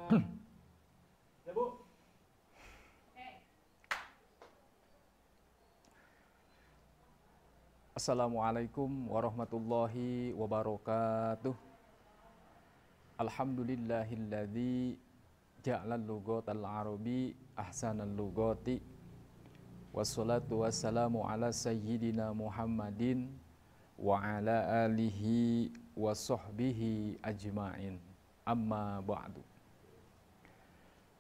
Ya Bu. Assalamualaikum warahmatullahi wabarakatuh. Alhamdulillahilladzi ja'alal lughatal arabi ahsanal lughati. Wassalatu wassalamu ala sayyidina Muhammadin wa ala alihi wa sahbihi ajma'in. Amma ba'du.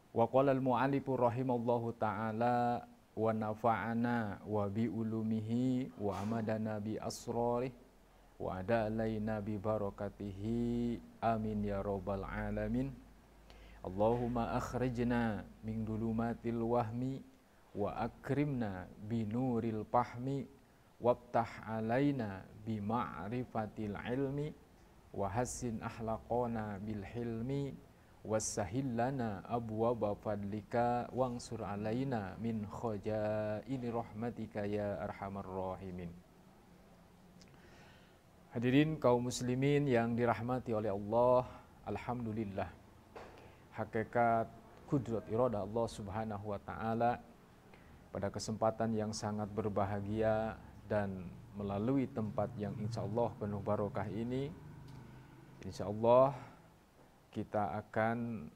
Wa qala al-mu'allifu rahimallahu ta'ala wa nafa'ana wa bi ulumihi wa amadana bi asrarih wa ada'alaina bi barakatihi amin ya rabbal alamin. Allahumma akhrijna min dulumatil wahmi wa akrimna bi nuril fahmi wabtah alaina bi ma'rifatil ilmi wa hassin ahlaqana bil hilmi wassahil lana abwaba fadlika wangsur alaina min khajaini rahmatika ya arhamar rahimin. Hadirin kaum muslimin yang dirahmati oleh Allah, alhamdulillah, hakikat kudrat iradah Allah subhanahu wa ta'ala, pada kesempatan yang sangat berbahagia dan melalui tempat yang insya Allah penuh barokah ini, insya Allah kita akan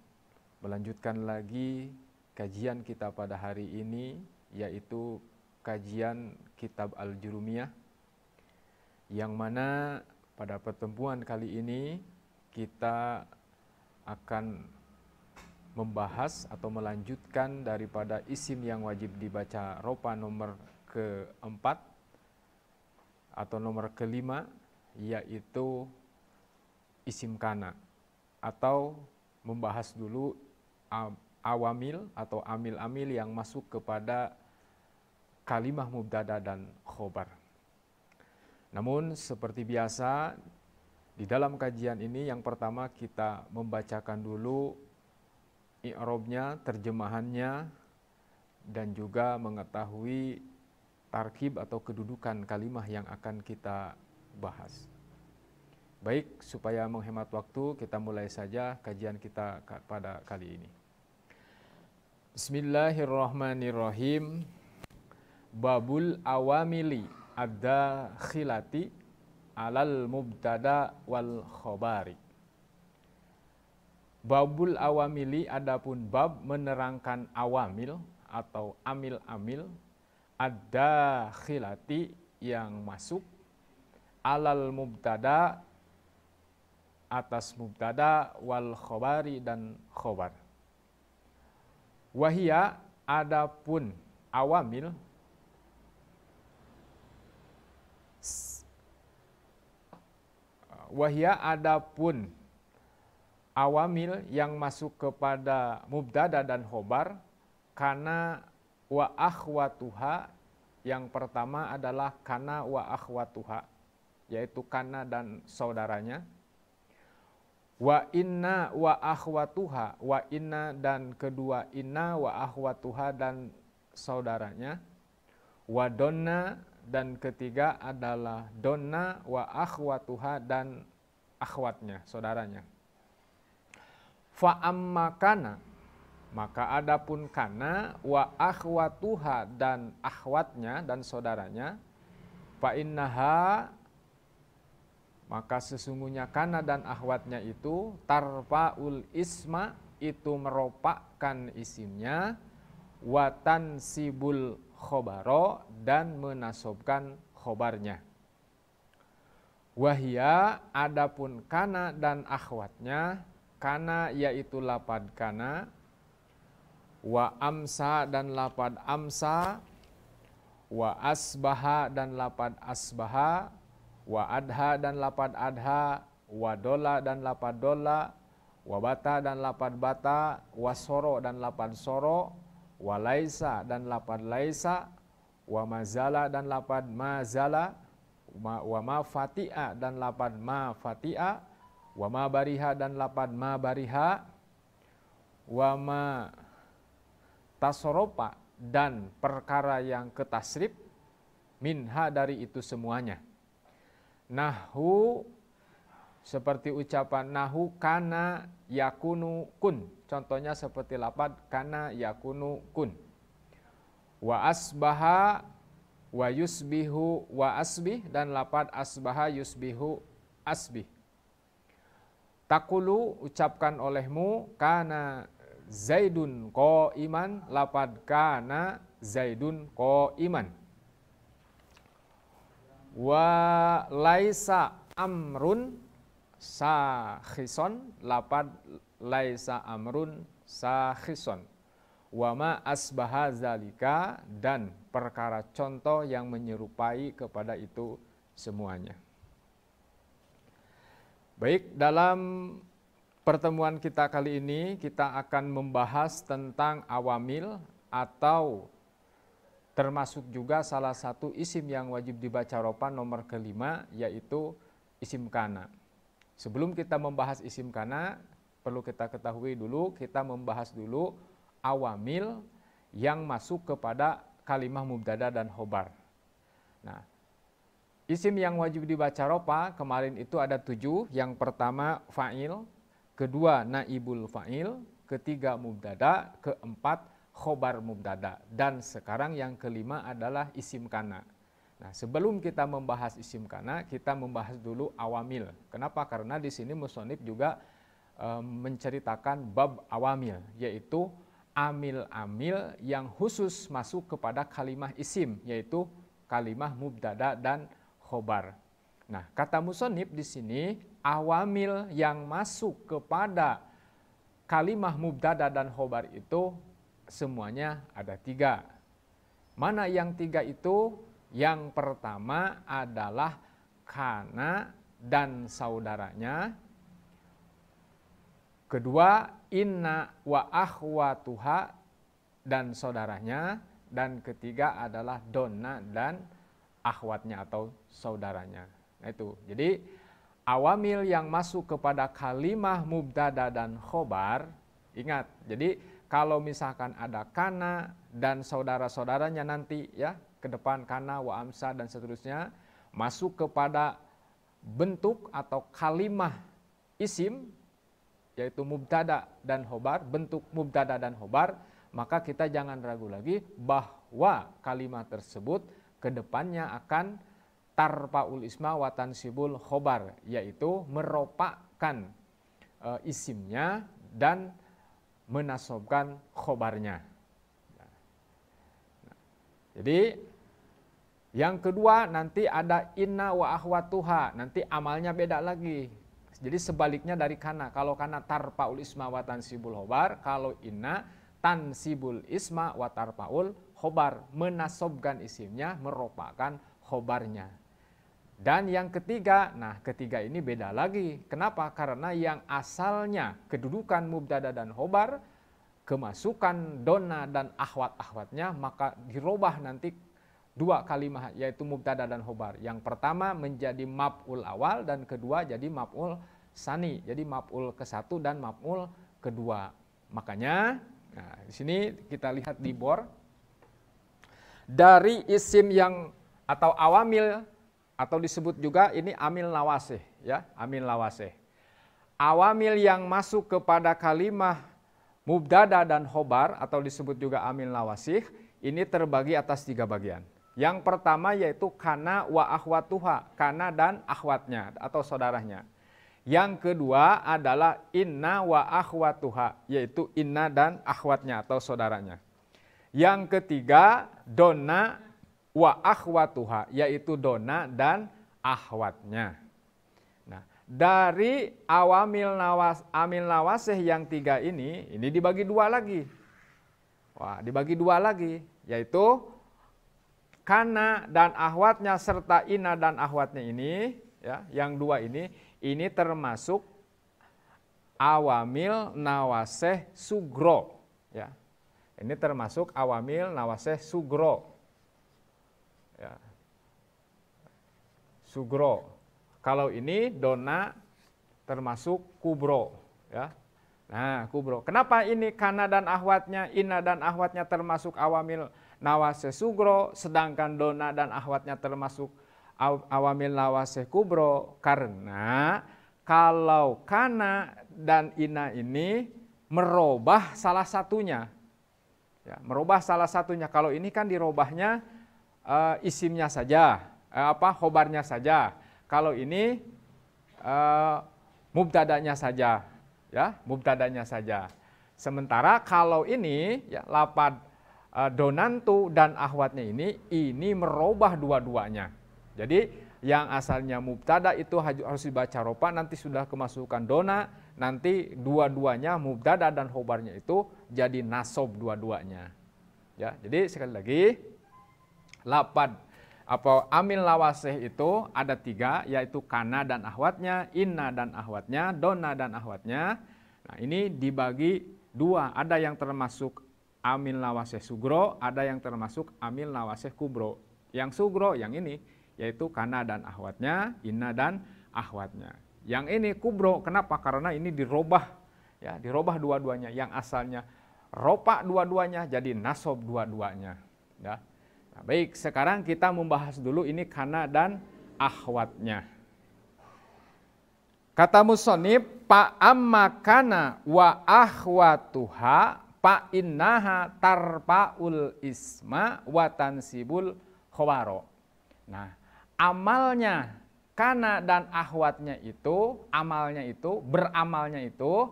melanjutkan lagi kajian kita pada hari ini, yaitu kajian kitab Al-Jurumiyah, yang mana pada pertemuan kali ini kita akan membahas atau melanjutkan daripada isim yang wajib dibaca ropa nomor keempat atau nomor kelima, yaitu isim kana, atau membahas dulu awamil atau amil-amil yang masuk kepada kalimah mubtada dan khobar. Namun seperti biasa di dalam kajian ini, yang pertama kita membacakan dulu i'rabnya, terjemahannya, dan juga mengetahui tarkib atau kedudukan kalimah yang akan kita bahas. Baik, supaya menghemat waktu, kita mulai saja kajian kita pada kali ini. Bismillahirrahmanirrahim. Babul awamili ad-dakhilati alal mubtada wal khobari. Babul awamili, adapun bab menerangkan awamil atau amil-amil, ad-dakhilati yang masuk, alal mubtada atas mubtada, wal khobari dan khobar. Wahia, adapun awamil, wahia adapun awamil yang masuk kepada mubtada dan khobar, kana wa akhwatuha, yang pertama adalah kana wa akhwatuha, yaitu kana dan saudaranya. Wa inna wa akhwatuha, wa inna dan kedua inna, wa akhwatuha dan saudaranya. Wa donna, dan ketiga adalah donna, wa akhwatuha dan akhwatnya, saudaranya. Fa amma kana, maka adapun kana, wa akhwatuha dan akhwatnya dan saudaranya, fa innaha, maka sesungguhnya kana dan akhwatnya itu, tarfa'ul isma, itu meropakkan isimnya, wa tansibul khobaro, dan menasobkan khobarnya. Wahia, adapun kana dan akhwatnya, kana yaitu lapad kana, wa amsa dan lapad amsa, wa asbaha dan lapad asbaha, wa adha dan lapad adha, wa dola dan lapad dola, wa bata dan lapad bata, wa soro dan lapad soro, wa laisa dan lapad laisa, wa mazala dan lapad mazala, wa ma fati'a dan lapad ma fati'a, wa ma bariha dan lapad ma bariha, wa ma tasoropa dan perkara yang ketasrif, minha dari itu semuanya. Nahu Seperti ucapan nahu kana yakunu kun. Contohnya seperti lafaz kana yakunu kun. Wa asbaha wa yusbihu wa asbih, dan lafaz asbaha yusbihu asbih. Takulu, ucapkan olehmu, kana zaidun qa'iman, lafaz kana zaidun qa'iman. Wa laisa amrun sakhison, lafaz laisa amrun sakhison. Wa ma asbaha zalika, dan perkara contoh yang menyerupai kepada itu semuanya. Baik, dalam pertemuan kita kali ini kita akan membahas tentang awamil, atau termasuk juga salah satu isim yang wajib dibaca ropan nomor kelima, yaitu isim kana. Sebelum kita membahas isim kana, perlu kita ketahui dulu, kita membahas dulu awamil yang masuk kepada kalimah mubtada dan khobar. Nah, isim yang wajib dibaca ropa kemarin itu ada 7. Yang pertama fa'il, kedua naibul fa'il, ketiga mubtada, keempat khobar mubtada, dan sekarang yang kelima adalah isim kana. Nah, sebelum kita membahas isim kana, kita membahas dulu awamil. Kenapa? Karena di sini musonif juga menceritakan bab awamil, yaitu amil-amil yang khusus masuk kepada kalimah isim, yaitu kalimah mubtada dan khobar. Nah, kata musonif di sini awamil yang masuk kepada kalimah mubtada dan khobar itu semuanya ada 3. Mana yang 3 itu? Yang pertama adalah kana dan saudaranya. Kedua, inna wa akhwatuha dan saudaranya. Dan ketiga adalah donna dan akhwatnya atau saudaranya. Nah itu, jadi awamil yang masuk kepada kalimah mubtada dan khobar, ingat, jadi kalau misalkan ada kana dan saudara-saudaranya nanti ya, ke depan kana, wa amsa dan seterusnya, masuk kepada bentuk atau kalimah isim, yaitu mubtada dan khobar, bentuk mubtada dan khobar, maka kita jangan ragu lagi bahwa kalimat tersebut ke depannya akan tarfaul isma wa tansibul khobar, yaitu meropakkan isimnya dan menasobkan khobarnya. Jadi yang kedua nanti ada inna wa akhwatuha, nanti amalnya beda lagi. Jadi sebaliknya dari kana. Kalau kana tarfaul isma wa tansibul khobar, kalau inna tansibul isma wa tarfaul khobar, menasobkan isimnya, meropakkan khobarnya. Dan yang ketiga, nah ketiga ini beda lagi. Kenapa? Karena yang asalnya kedudukan mubtada dan khobar, kemasukan donna dan akhwat-akhwatnya, maka dirubah nanti 2 kalimah, yaitu mubtada dan khobar. Yang pertama menjadi maf'ul awal, dan kedua jadi maf'ul sani, jadi maf'ul ke-1 dan maf'ul kedua. Makanya, nah di sini kita lihat di bor, dari isim yang atau awamil, atau disebut juga ini amil nawasih, ya, amil nawasih. Awamil yang masuk kepada kalimah mubtada dan khobar, atau disebut juga amil nawasih, ini terbagi atas 3 bagian. Yang pertama yaitu kana wa akhwatuha, kana dan akhwatnya atau saudaranya. Yang kedua adalah inna wa akhwatuha, yaitu inna dan akhwatnya atau saudaranya. Yang ketiga donna wa akhwatuha, yaitu donna dan akhwatnya. Nah, dari awamil amil nawasih yang 3 ini dibagi 2 lagi. Wah, dibagi 2 lagi, yaitu kana dan akhwatnya serta inna dan akhwatnya ini, ya, yang 2 ini termasuk awamil nawasih sugro, ya. Ini termasuk awamil nawasih sugro, ya. Sugro. Kalau ini donna termasuk kubro, ya. Nah, kubro. Kenapa ini kana dan akhwatnya, inna dan akhwatnya termasuk awamil nawasih sugro, sedangkan donna dan akhwatnya termasuk awamil nawasih kubro? Karena kalau kana dan inna ini merubah salah satunya. Ya, merubah salah satunya. Kalau ini kan dirubahnya isimnya saja, khobarnya saja. Kalau ini mubtadanya saja, ya, mubtadanya saja. Sementara kalau ini ya, lapad donantu dan akhwatnya ini merubah dua-duanya. Jadi yang asalnya mubtada itu harus dibaca rofa, nanti sudah kemasukan dona, nanti dua-duanya mubtada dan khobarnya itu jadi nasob dua-duanya. Ya, jadi sekali lagi lapad amil lawasih itu ada 3, yaitu kana dan akhwatnya, inna dan akhwatnya, dona dan akhwatnya. Nah, ini dibagi 2, ada yang termasuk amil lawasih sugro, ada yang termasuk amil lawasih kubro. Yang sugro yang ini yaitu kana dan akhwatnya, inna dan akhwatnya. Yang ini kubro, kenapa? Karena ini dirubah, ya, dirubah dua-duanya. Yang asalnya ropa dua-duanya jadi nasob dua-duanya. Ya. Nah, baik, sekarang kita membahas dulu ini kana dan akhwatnya. Kata musonib, pa amma kana wa akhwatuha pa innaha tarpaul isma wa tansibul khobaro. Nah, amalnya kana dan akhwatnya itu, beramalnya itu,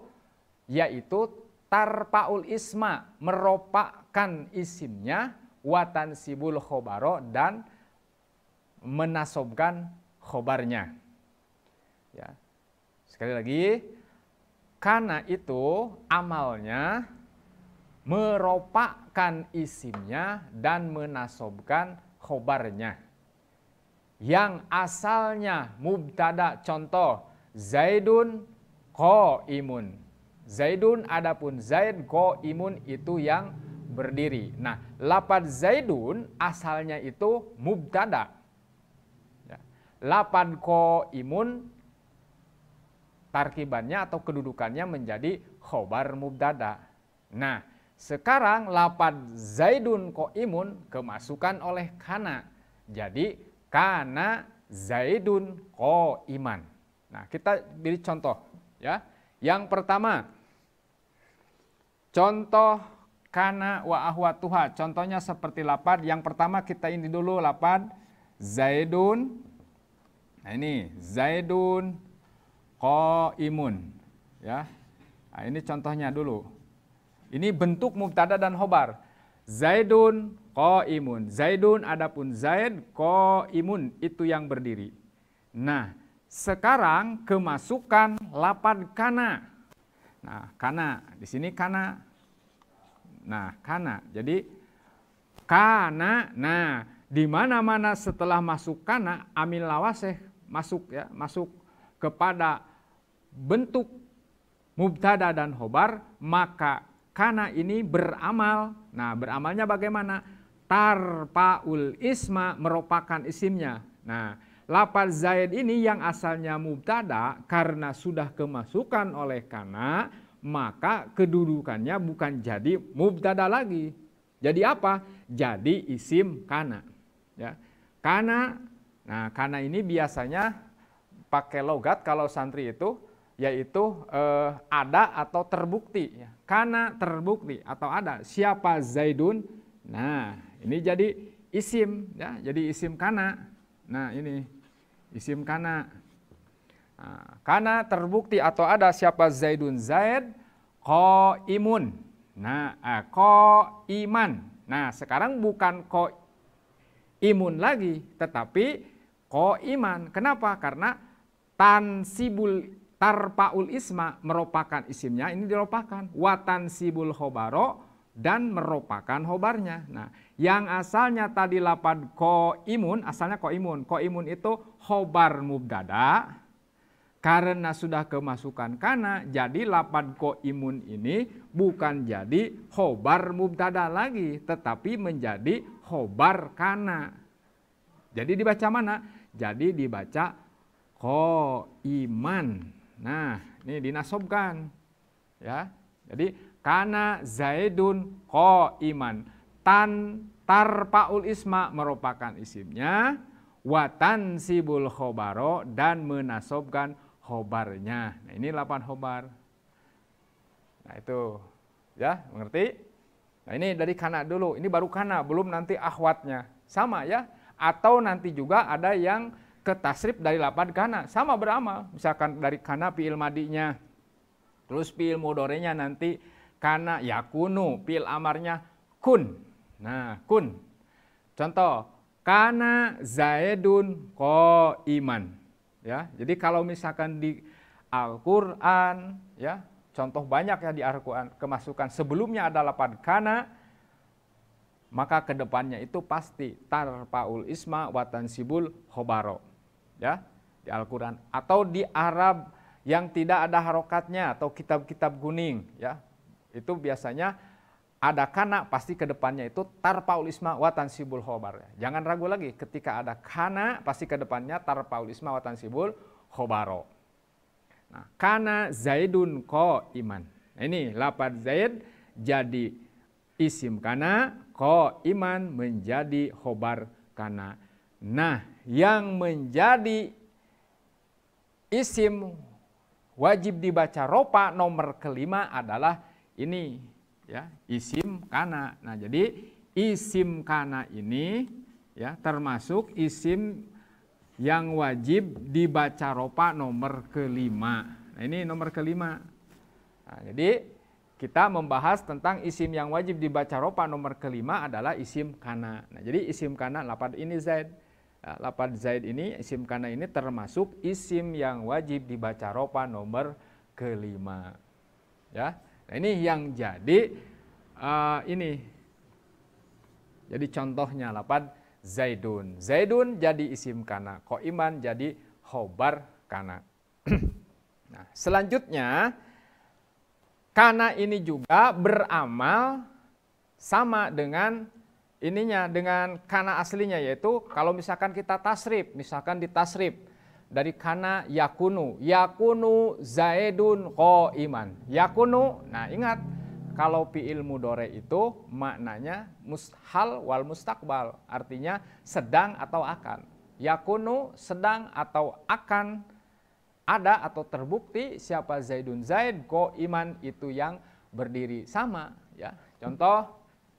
yaitu tarpaul isma, meropakkan isimnya, watan sibul khobaro, dan menasobkan khobarnya. Ya. Sekali lagi, kana itu amalnya meropakkan isimnya dan menasobkan khobarnya. Yang asalnya mubtada, contoh Zaidun qaimun. Zaidun adapun Zaid, qaimun itu yang berdiri. Nah, lapad Zaidun asalnya itu mubtada. Ya. Lapad qaimun tarkibannya atau kedudukannya menjadi khobar mubtada. Nah, sekarang lapad Zaidun qaimun kemasukan oleh kana. Jadi kana Zaidun qaiman. Nah, kita beri contoh, ya. Yang pertama, contoh kana wa akhwatuha. Contohnya seperti lapad. Yang pertama kita ini dulu lapad Zaidun. Nah, ini Zaidun qaimun, ya. Nah, ini contohnya dulu. Ini bentuk mubtada dan khobar. Zaidun qaimun. Zaidun adapun Zaid, qaimun itu yang berdiri. Nah, sekarang kemasukan lapad kana. Nah, kana di sini kana. Nah, kana. Jadi kana. Nah, di mana-mana setelah masuk kana amil lawasih masuk, ya, masuk kepada bentuk mubtada dan khobar, maka kana ini beramal. Nah, beramalnya bagaimana? Tarpaul isma, merupakan isimnya. Nah, lapad Zaid ini yang asalnya mubtada, karena sudah kemasukan oleh kana, maka kedudukannya bukan jadi mubtada lagi. Jadi apa? Jadi isim kana. Ya. Kana, nah kana ini biasanya pakai logat kalau santri itu, yaitu ada atau terbukti. Kana terbukti atau ada. Siapa Zaidun? Nah, ini jadi isim, ya, jadi isim kana. Nah, ini isim kana. Nah, kana terbukti atau ada siapa Zaidun, Zaid qaimun. Nah, qaiman. Nah, sekarang bukan qaimun lagi, tetapi qaiman. Kenapa? Karena tansibul tarpaul isma, merupakan isimnya, ini diropakan. Watan sibul khobaro, dan merupakan khobarnya. Nah, yang asalnya tadi lapad qaimun, asalnya qaimun. Qaimun itu khobar mubtada. Karena sudah kemasukan kana, jadi lapad qaimun ini bukan jadi khobar mubtada lagi, tetapi menjadi khobar kana. Jadi dibaca mana? Jadi dibaca qaiman. Nah, ini dinasobkan, ya. Jadi kana Zaidun qaiman. Tarpaul isma, merupakan isimnya, wa tansibul khobaro, dan menasobkan khobarnya. Nah, ini lapan khobar. Nah, itu ya, mengerti? Nah, ini dari kana dulu. Ini baru kana, belum nanti akhwatnya. Sama ya. Atau nanti juga ada yang ke tasrif dari lapan kana, sama beramal. Misalkan dari kana fi'il madinya, terus fi'il mudorenya nanti kana yakunu, fi'il amarnya kun. Nah, kun. Contoh, kana zaidun qaiman. Ya, jadi kalau misalkan di Al-Qur'an ya, contoh banyak ya di Al-Qur'an kemasukan sebelumnya ada lapan kana, maka kedepannya itu pasti tarpaul isma watan sibul khobaro, ya, di Al-Quran. Atau di Arab yang tidak ada harokatnya atau kitab-kitab kuning, ya, itu biasanya ada kana, pasti kedepannya itu tarpaul isma watan sibul khobar. Jangan ragu lagi, ketika ada kana pasti kedepannya tarpaul isma watan sibul khobaro. Nah, kana zaidun ko iman. Nah, ini lapad zaid jadi isim kana, ko iman menjadi khobar kana. Nah, yang menjadi isim wajib dibaca ropa nomor kelima adalah ini ya, isim kana. Nah, jadi isim kana ini ya termasuk isim yang wajib dibaca ropa nomor kelima. Nah, ini nomor kelima. Nah, jadi kita membahas tentang isim yang wajib dibaca ropa nomor kelima adalah isim kana. Nah, jadi isim kana lapad ini zaid. Nah, lapad zaid ini, isim kana ini termasuk isim yang wajib dibaca ropa nomor kelima. Ya, nah, ini yang jadi ini. Jadi contohnya lapad zaidun. Zaidun jadi isim kana. Qaiman jadi khobar kana. Nah, selanjutnya kana ini juga beramal sama dengan ininya, dengan kana aslinya, yaitu kalau misalkan kita tasrif, misalkan ditasrif dari kana yakunu, yakunu zaidun qaiman. Yakunu, nah ingat kalau fi'il mudhore itu maknanya mushal wal mustakbal, artinya sedang atau akan. Yakunu sedang atau akan ada atau terbukti siapa zaidun zaid, ko iman itu yang berdiri, sama ya. Contoh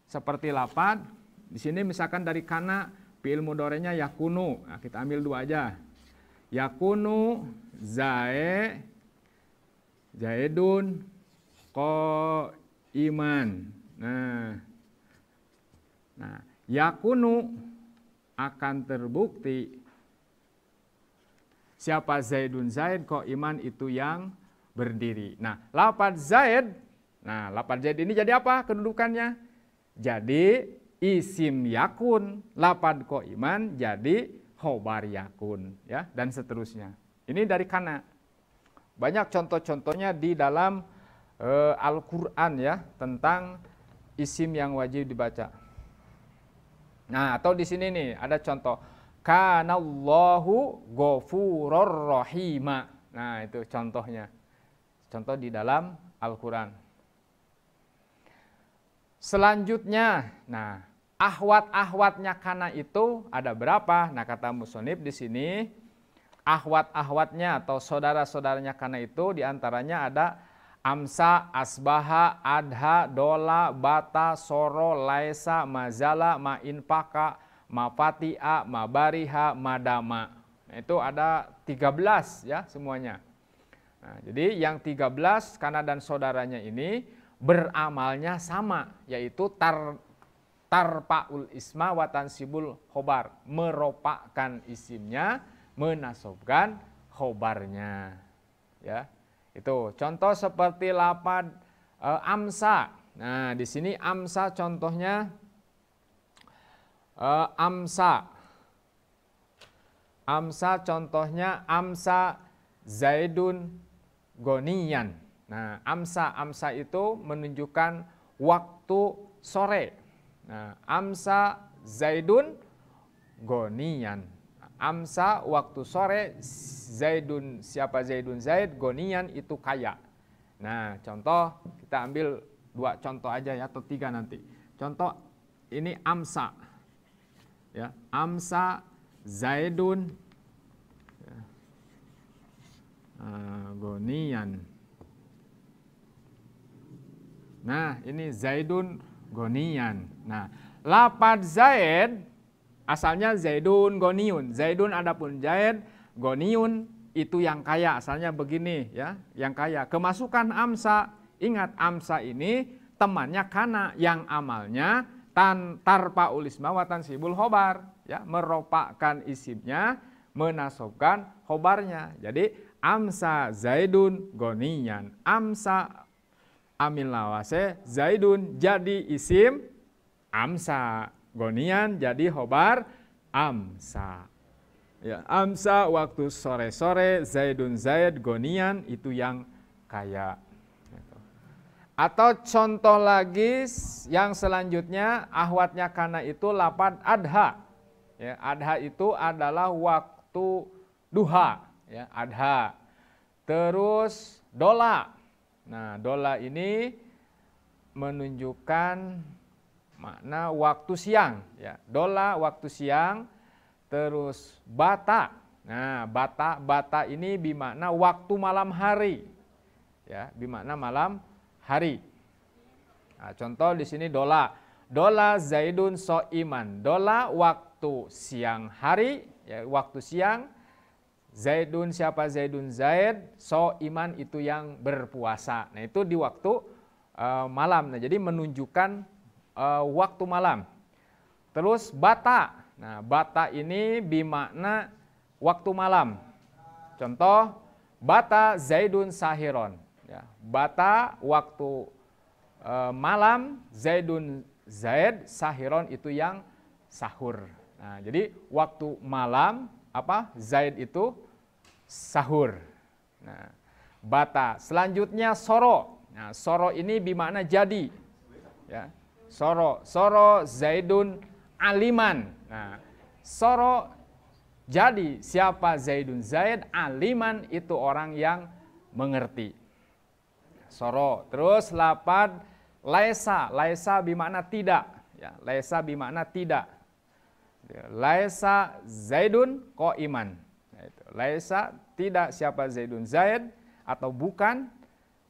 seperti lapad di sini misalkan dari kana fi'il mudhorenya yakunu. Nah, kita ambil dua aja. Yakunu zaidun ko iman. Nah, yakunu akan terbukti siapa zaidun zaid, ko iman itu yang berdiri. Nah, lapad zaid. Nah, lapad zaid ini jadi apa kedudukannya? Jadi isim yakun. Lapad ko iman jadi khobar yakun, ya, dan seterusnya. Ini dari kana. Banyak contoh-contohnya di dalam Al-Qur'an ya tentang isim yang wajib dibaca. Nah, atau di sini nih ada contoh. Kanallahu ghafurur rahima. Nah, itu contohnya. Contoh di dalam Al-Qur'an. Selanjutnya, nah, ahwat-ahwatnya kana itu ada berapa? Nah, kata musonib di sini, ahwat-ahwatnya atau saudara-saudaranya kana itu diantaranya ada amsa, asbaha, adha, dola, bata, soro, laisa, mazala, ma'inpaka, mafati'a, mabariha, madama. Nah, itu ada 13 ya semuanya. Nah, jadi yang 13 kana dan saudaranya ini beramalnya sama, yaitu tarpaul isma watan sibul khobar, meropakkan isimnya, menasobkan khobarnya. Ya, itu contoh seperti lapad amsa. Nah, di sini amsa contohnya amsa contohnya amsa zaidun goniyan. Nah, amsa itu menunjukkan waktu sore. Nah, amsa zaidun goniyan. Amsa waktu sore, zaidun, siapa zaidun zaid, goniyan itu kaya. Nah, contoh kita ambil 2 contoh aja ya, atau 3 nanti. Contoh ini amsa. Ya, amsa zaidun. Goniyan. Nah, ini Zaidun goniyan. Nah, lapad Zaid asalnya Zaidun goniyun. Zaidun adapun Zaid, goniyun itu yang kaya. Asalnya begini ya, yang kaya. Kemasukan amsa, ingat amsa ini temannya kana yang amalnya tarpa ulisma watan sibul khobar ya, meropakkan isimnya, menasobkan khobarnya. Jadi amsa Zaidun goniyan. Amsa amil lawase Zaidun jadi isim amsa, gonian jadi khobar amsa. Ya, amsa waktu sore-sore, Zaidun Zaid, gonian itu yang kaya. Atau contoh lagi yang selanjutnya, ahwatnya kana itu lapad adha. Ya, adha itu adalah waktu duha, ya, adha. Terus dola. Nah, dola ini menunjukkan makna waktu siang, ya. Dola waktu siang. Terus bata. Nah, bata ini bermakna waktu malam hari. Ya, bermakna malam hari. Nah, contoh di sini dola. Dola Zaidun so'iman. Dola waktu siang hari, ya, waktu siang. Zaidun siapa Zaidun Zaid, so'iman itu yang berpuasa. Nah, itu di waktu malam. Nah, jadi menunjukkan waktu malam. Terus bata. Nah, bata ini bermakna waktu malam. Contoh, bata Zaidun sahiron. Ya, bata waktu malam, Zaidun Zaid, sahiron itu yang sahur. Nah, jadi waktu malam apa? Zaid itu sahur. Nah, bata. Selanjutnya soro. Nah, soro ini bermakna jadi. Ya, soro Zaidun aliman. Nah, soro jadi siapa Zaidun Zaid, aliman itu orang yang mengerti. Soro. Terus lapad laisa. Laisa bermakna tidak. Ya, laisa bermakna tidak. Laisa Zaidun qa'iman. Nah, itu. Laisa tidak siapa Zaidun Zaid atau bukan,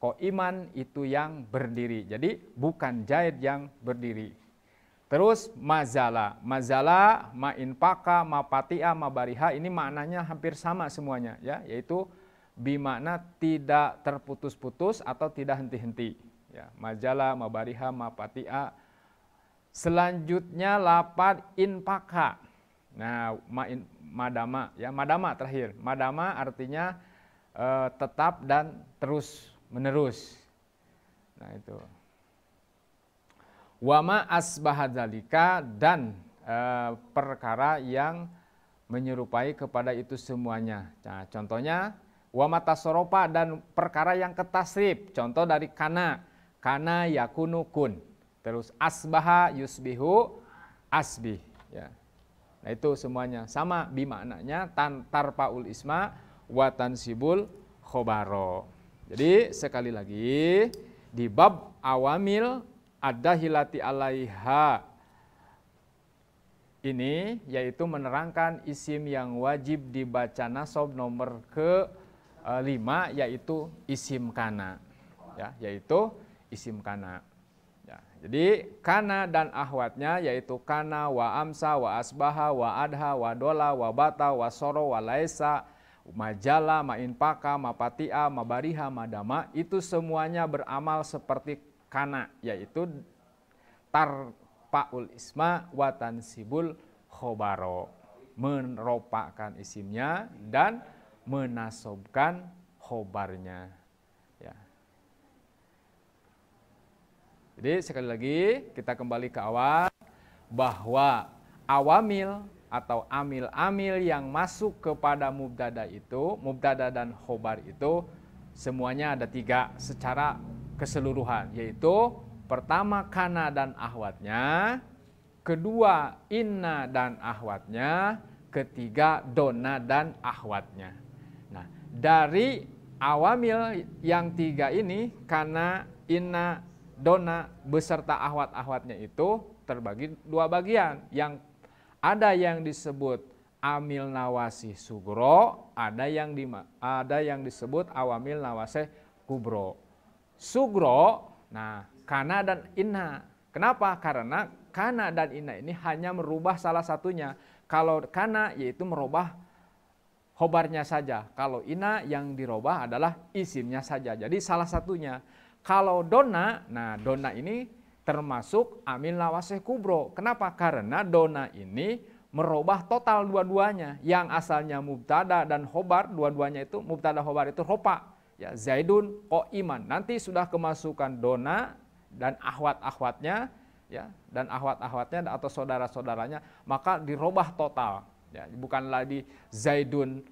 qa'iman itu yang berdiri. Jadi bukan Zaid yang berdiri. Terus mazala. Mazala, ma'inpaka, ma'patia, ma'bariha ini maknanya hampir sama semuanya ya, yaitu bimakna tidak terputus-putus atau tidak henti-henti. Ya, mazala, ma'bariha, ma'patia. Selanjutnya lapad inpaka. Nah, madama ya, madama terakhir. Madama artinya tetap dan terus menerus. Nah, itu. Wama asbahadzalika dan perkara yang menyerupai kepada itu semuanya. Nah, contohnya wama tasoropa dan perkara yang ketasrif. Contoh dari kana yakunu kun. Terus asbaha yusbihu asbih. Ya. Nah, itu semuanya sama bimaknanya tarpaul isma wa tansibul khobaro. Jadi sekali lagi di bab awamil ada hilati alaiha ini yaitu menerangkan isim yang wajib dibaca nasab nomor ke-5 yaitu isim kana. Ya, yaitu isim kana. Jadi kana dan ahwatnya yaitu kana, wa amsa, wa asbaha, wa adha, wa dola, wa bata, wa soro, wa laisa, majala, ma'inpaka, ma'patia, ma'bariha, madama itu semuanya beramal seperti kana, yaitu tarpaul isma wa tansibul khobaro, meropakkan isimnya dan menasobkan khobarnya. Ya. Jadi sekali lagi kita kembali ke awal bahwa awamil atau amil-amil yang masuk kepada mubtada itu, mubtada dan khobar itu semuanya ada 3 secara keseluruhan, yaitu pertama kana dan ahwatnya, kedua inna dan ahwatnya, ketiga dona dan ahwatnya. Nah, dari awamil yang 3 ini, kana, inna, dona beserta ahwat-ahwatnya itu terbagi 2 bagian. Yang ada yang disebut amil nawasih sugro, ada yang disebut awamil nawasih kubro. Sugro, nah kana dan inna. Kenapa? Karena kana dan inna ini hanya merubah salah satunya. Kalau kana yaitu merubah khobarnya saja. Kalau inna yang dirubah adalah isimnya saja. Jadi salah satunya. Kalau dona, nah dona ini termasuk amil nawasih kubro. Kenapa? Karena dona ini merubah total dua-duanya. Yang asalnya mubtada dan khobar, dua-duanya itu mubtada khobar itu ropa. Ya, Zaidun iman. Nanti sudah kemasukan dona dan akhwat-akhwatnya, ya, dan akhwat-akhwatnya atau saudara-saudaranya, maka dirubah total. Ya, bukan lagi Zaidun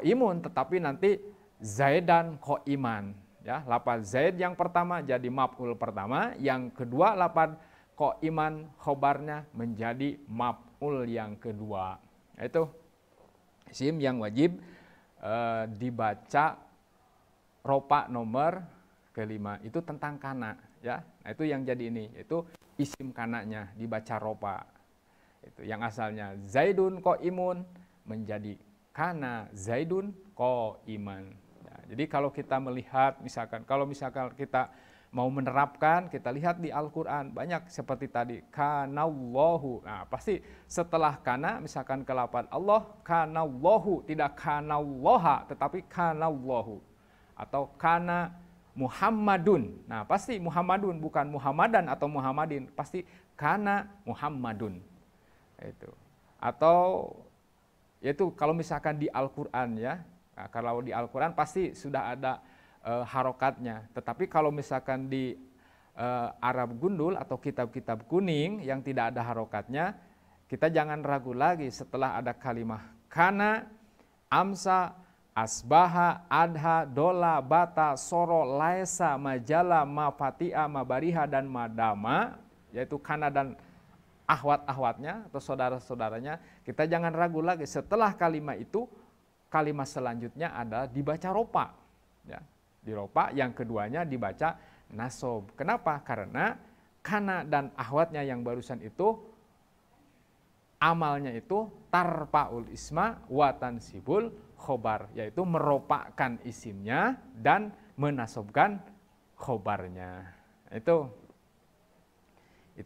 imun, tetapi nanti Zaidan iman. Ya, lapad Zaid yang pertama jadi maf'ul pertama, yang kedua lapad iman khobarnya menjadi maf'ul yang kedua. Itu isim yang wajib dibaca ropa nomor kelima. Itu tentang kana, ya. Nah, itu yang jadi ini, itu isim kananya dibaca ropa. Itu yang asalnya Zaidun imun menjadi kana Zaidun iman. Ya, jadi kalau kita melihat kalau misalkan kita mau menerapkan, kita lihat di Al-Qur'an banyak seperti tadi kanallahu. Nah, pasti setelah kana misalkan ke lafaz Allah, kanallahu, tidak kanallaha tetapi kanallahu. Atau kana Muhammadun. Nah, pasti Muhammadun, bukan Muhammadan atau Muhammadin, pasti kana Muhammadun. Itu. Atau yaitu kalau misalkan di Al-Qur'an, ya. Nah, kalau di Al-Qur'an pasti sudah ada harokatnya. Tetapi kalau misalkan di Arab gundul atau kitab-kitab kuning yang tidak ada harokatnya, kita jangan ragu lagi setelah ada kalimah kana, amsa, asbaha, adha, dola, bata, soro, laesa, majala, mafatia, mabariha, dan madama, yaitu kana dan ahwat-ahwatnya atau saudara-saudaranya, kita jangan ragu lagi setelah kalimat itu, kalimat selanjutnya ada dibaca ropa. Ya, di ropa, yang keduanya dibaca nasob. Kenapa? Karena kana dan ahwatnya yang barusan itu, amalnya itu tarpaul isma wa tansibul khobar, yaitu meropakkan isimnya dan menasobkan khobarnya. Itu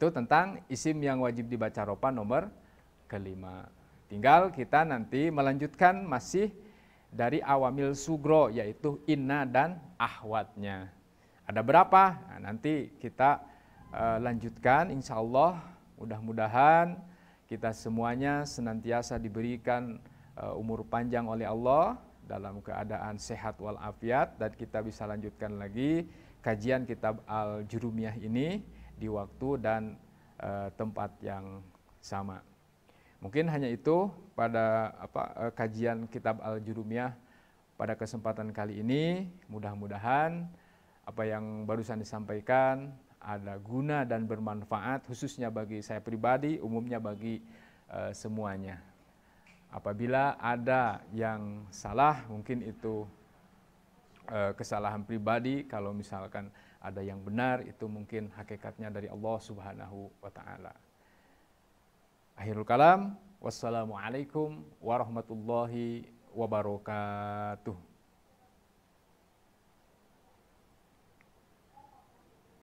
tentang isim yang wajib dibaca ropa nomor kelima. Tinggal kita nanti melanjutkan masih dari awamil sugro, yaitu inna dan ahwatnya. Ada berapa? Nah, nanti kita lanjutkan insya Allah. Mudah-mudahan kita semuanya senantiasa diberikan umur panjang oleh Allah dalam keadaan sehat walafiat, dan kita bisa lanjutkan lagi kajian kitab Al-Jurumiyah ini di waktu dan tempat yang sama. Mungkin hanya itu pada kajian kitab Al-Jurumiyah pada kesempatan kali ini. Mudah-mudahan apa yang barusan disampaikan ada guna dan bermanfaat, khususnya bagi saya pribadi, umumnya bagi semuanya. Apabila ada yang salah, mungkin itu kesalahan pribadi. Kalau misalkan ada yang benar, itu mungkin hakikatnya dari Allah Subhanahu wa Ta'ala. Akhirul kalam, wassalamualaikum warahmatullahi wabarakatuh.